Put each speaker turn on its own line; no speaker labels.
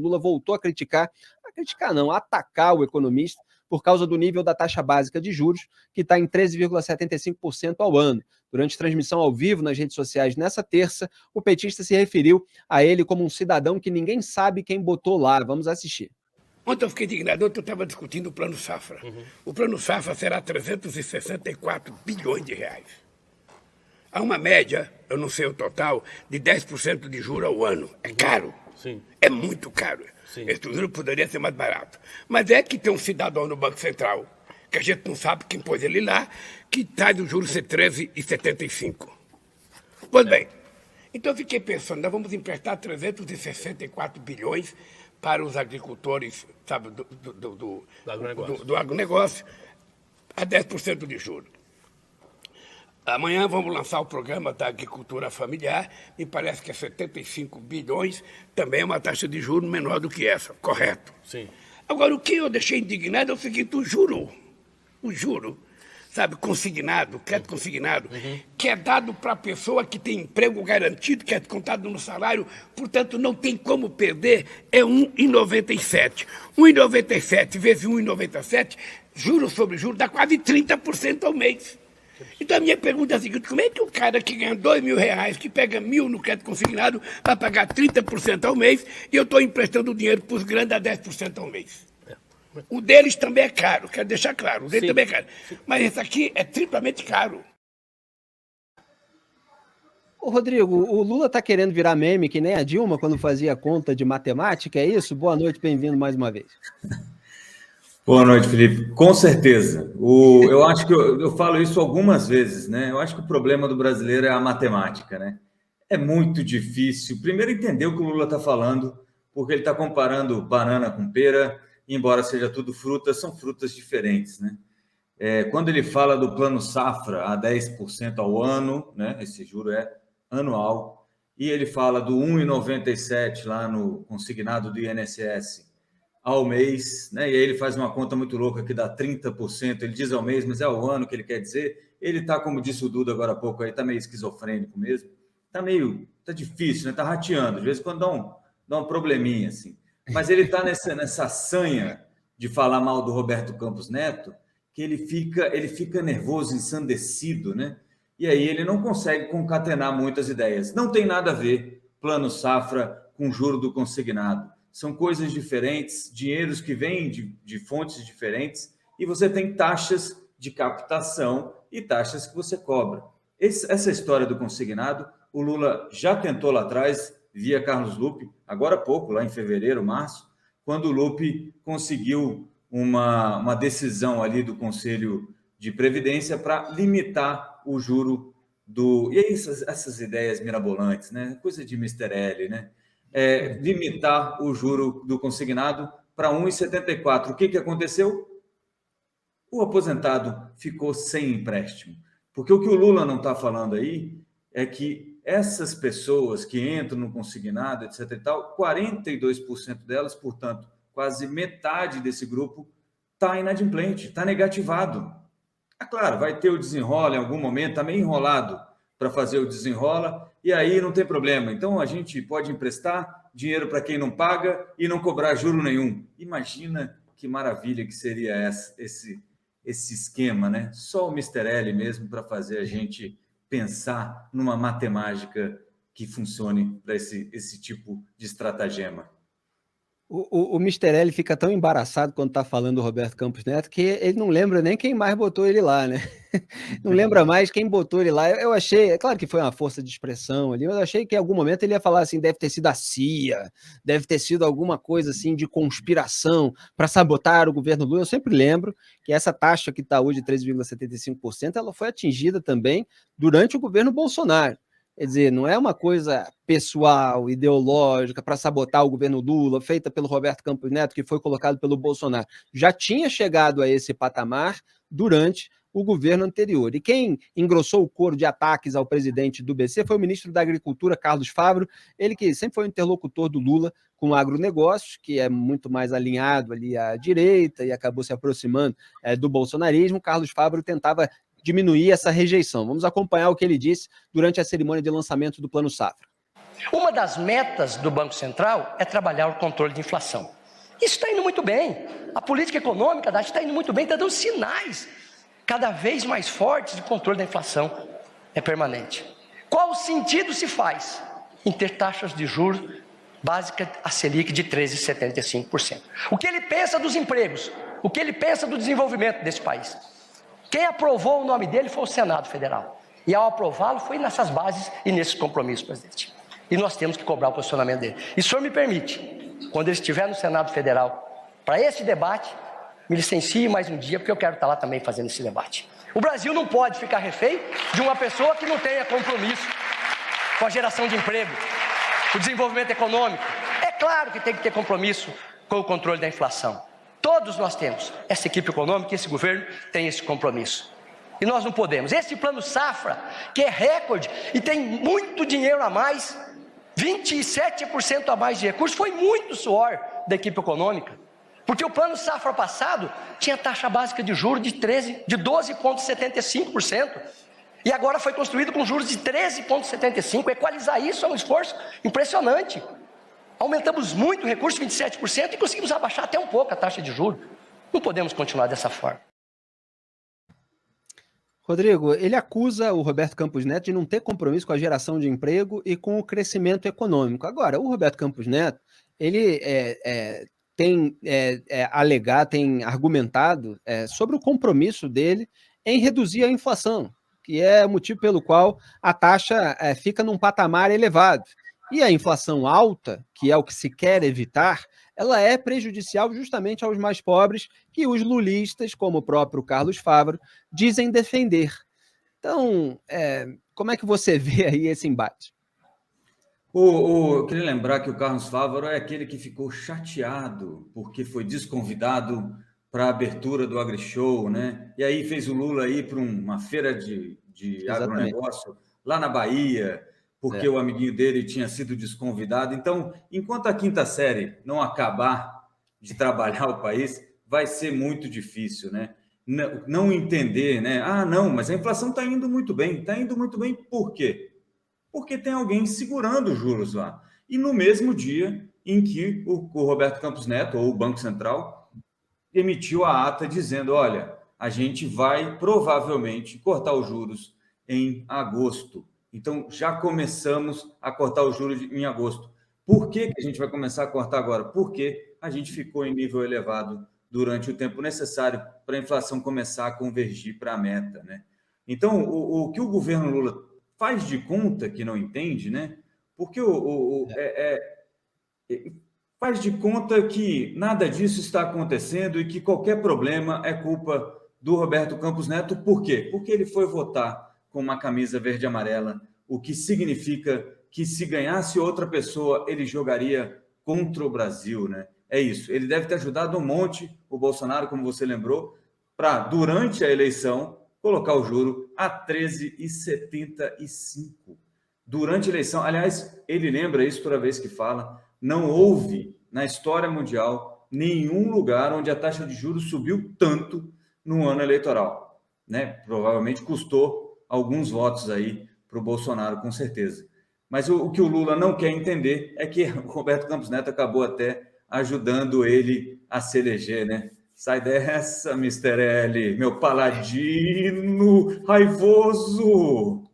Lula voltou a criticar não, a atacar o economista por causa do nível da taxa básica de juros, que está em 13,75% ao ano. Durante transmissão ao vivo nas redes sociais nessa terça, o petista se referiu a ele como um cidadão que ninguém sabe quem botou lá. Vamos assistir.
Ontem eu fiquei indignado, ontem eu estava discutindo o Plano Safra. O Plano Safra será 364 bilhões de reais. Há uma média, eu não sei o total, de 10% de juros ao ano. É caro.
Sim.
É muito caro.
Sim.
Esse juro poderia ser mais barato. Mas é que tem um cidadão no Banco Central, que a gente não sabe quem pôs ele lá, que traz o juro ser 13,75. Pois bem, então eu fiquei pensando, nós vamos emprestar 364 bilhões para os agricultores, sabe, do agronegócio, a 10% de juros. Amanhã vamos lançar o programa da agricultura familiar, me parece que é 75 bilhões, também é uma taxa de juros menor do que essa, correto?
Sim.
Agora, o que eu deixei indignado é o seguinte, o juro, sabe, consignado, crédito consignado, que é dado para a pessoa que tem emprego garantido, que é descontado no salário, portanto, não tem como perder, é 1,97. 1,97 vezes 1,97, juros sobre juros, dá quase 30% ao mês. Então a minha pergunta é a seguinte, como é que o cara que ganha R$2.000, que pega 1.000 no crédito consignado, vai pagar 30% ao mês e eu estou emprestando dinheiro para os grandes a 10% ao mês? O deles também é caro, quero deixar claro, o deles também é caro. Mas esse aqui é triplamente caro.
Ô, Rodrigo, o Lula está querendo virar meme que nem a Dilma quando fazia conta de matemática, é isso? Boa noite, bem-vindo mais uma vez.
Boa noite, Felipe. Com certeza. Eu acho que eu falo isso algumas vezes, né? Eu acho que o problema do brasileiro é a matemática, né? É muito difícil. Primeiro, entender o que o Lula está falando, porque ele está comparando banana com pera, embora seja tudo frutas, são frutas diferentes, né? Quando ele fala do plano safra a 10% ao ano, né? Esse juro é anual, e ele fala do 1,97 lá no consignado do INSS ao mês, né? E aí ele faz uma conta muito louca que dá 30%, ele diz ao mês, mas é ao ano que ele quer dizer. Ele está, como disse o Duda agora há pouco, aí está meio esquizofrênico mesmo, tá difícil, né? Tá rateando, de vez em quando dá um probleminha, assim. Mas ele está nessa sanha de falar mal do Roberto Campos Neto, que ele fica nervoso, ensandecido, né? E aí ele não consegue concatenar muitas ideias. Não tem nada a ver plano safra com juro do consignado. São coisas diferentes, dinheiros que vêm de fontes diferentes, e você tem taxas de captação e taxas que você cobra. Essa história do consignado, o Lula já tentou lá atrás, via Carlos Lupe, agora há pouco, lá em fevereiro, março, quando o Lupe conseguiu uma decisão ali do Conselho de Previdência para limitar o juro do... E aí essas ideias mirabolantes, né? Coisa de Mr. L, né? Limitar o juro do consignado para 1,74. O que aconteceu? O aposentado ficou sem empréstimo. Porque o que o Lula não está falando aí é que essas pessoas que entram no consignado, etc. e tal, 42% delas, portanto, quase metade desse grupo está inadimplente, está negativado. Claro, vai ter o desenrola em algum momento, está meio enrolado para fazer o desenrola, e aí não tem problema. Então, a gente pode emprestar dinheiro para quem não paga e não cobrar juro nenhum. Imagina que maravilha que seria esse esquema, né? Só o Mr. L mesmo para fazer a gente pensar numa matemática que funcione para esse tipo de estratagema.
O Mr. L fica tão embaraçado quando está falando do Roberto Campos Neto que ele não lembra nem quem mais botou ele lá, né? Não lembra mais quem botou ele lá. Eu achei, é claro que foi uma força de expressão ali, mas eu achei que em algum momento ele ia falar assim, deve ter sido a CIA, deve ter sido alguma coisa assim de conspiração para sabotar o governo Lula. Eu sempre lembro que essa taxa que está hoje de 3,75%, ela foi atingida também durante o governo Bolsonaro. Quer dizer, não é uma coisa pessoal, ideológica, para sabotar o governo Lula, feita pelo Roberto Campos Neto, que foi colocado pelo Bolsonaro. Já tinha chegado a esse patamar durante o governo anterior. E quem engrossou o coro de ataques ao presidente do BC foi o ministro da Agricultura, Carlos Fávaro, ele que sempre foi um interlocutor do Lula com o agronegócio, que é muito mais alinhado ali à direita e acabou se aproximando do bolsonarismo. Carlos Fávaro tentava diminuir essa rejeição. Vamos acompanhar o que ele disse durante a cerimônia de lançamento do Plano Safra.
Uma das metas do Banco Central é trabalhar o controle de inflação. Isso está indo muito bem. A política econômica da está indo muito bem, está dando sinais cada vez mais fortes de controle da inflação. É permanente. Qual sentido se faz em ter taxas de juros básica, a Selic, de 13,75%? O que ele pensa dos empregos? O que ele pensa do desenvolvimento desse país? Quem aprovou o nome dele foi o Senado Federal. E ao aprová-lo foi nessas bases e nesses compromissos, presidente. E nós temos que cobrar o posicionamento dele. E o senhor me permite, quando ele estiver no Senado Federal, para esse debate, me licencie mais um dia, porque eu quero estar lá também fazendo esse debate. O Brasil não pode ficar refém de uma pessoa que não tenha compromisso com a geração de emprego, o desenvolvimento econômico. É claro que tem que ter compromisso com o controle da inflação. Todos nós temos. Essa equipe econômica e esse governo tem esse compromisso. E nós não podemos. Esse plano safra, que é recorde e tem muito dinheiro a mais, 27% a mais de recursos, foi muito suor da equipe econômica. Porque o plano safra passado tinha taxa básica de juros de 12,75%. E agora foi construído com juros de 13,75%. Equalizar isso é um esforço impressionante. Aumentamos muito o recurso, 27%, e conseguimos abaixar até um pouco a taxa de juros. Não podemos continuar dessa forma.
Rodrigo, ele acusa o Roberto Campos Neto de não ter compromisso com a geração de emprego e com o crescimento econômico. Agora, o Roberto Campos Neto, ele tem argumentado sobre o compromisso dele em reduzir a inflação, que é o motivo pelo qual a taxa fica num patamar elevado. E a inflação alta, que é o que se quer evitar, ela é prejudicial justamente aos mais pobres, que os lulistas, como o próprio Carlos Favaro, dizem defender. Então, como é que você vê aí esse embate?
Eu queria lembrar que o Carlos Favaro é aquele que ficou chateado porque foi desconvidado para a abertura do AgriShow, né? E aí fez o Lula ir para uma feira de agronegócio lá na Bahia, porque o amiguinho dele tinha sido desconvidado. Então, enquanto a quinta série não acabar de trabalhar o país, vai ser muito difícil, né? Não entender, né? Ah, não, mas a inflação está indo muito bem. Está indo muito bem por quê? Porque tem alguém segurando os juros lá. E no mesmo dia em que o Roberto Campos Neto, ou o Banco Central, emitiu a ata dizendo, olha, a gente vai provavelmente cortar os juros em agosto. Então, já começamos a cortar os juros em agosto. Por que a gente vai começar a cortar agora? Porque a gente ficou em nível elevado durante o tempo necessário para a inflação começar a convergir para a meta, né? Então, o que o governo Lula faz de conta que não entende, né? Porque faz de conta que nada disso está acontecendo e que qualquer problema é culpa do Roberto Campos Neto. Por quê? Porque ele foi votar com uma camisa verde e amarela, o que significa que se ganhasse outra pessoa, ele jogaria contra o Brasil, né? É isso. Ele deve ter ajudado um monte o Bolsonaro, como você lembrou, para, durante a eleição, colocar o juro a 13,75. Durante a eleição, aliás, ele lembra isso toda vez que fala, não houve na história mundial nenhum lugar onde a taxa de juros subiu tanto no ano eleitoral, né? Provavelmente custou alguns votos aí para o Bolsonaro, com certeza. Mas o que o Lula não quer entender é que o Roberto Campos Neto acabou até ajudando ele a se eleger, né? Sai dessa, Mr. L, meu paladino raivoso!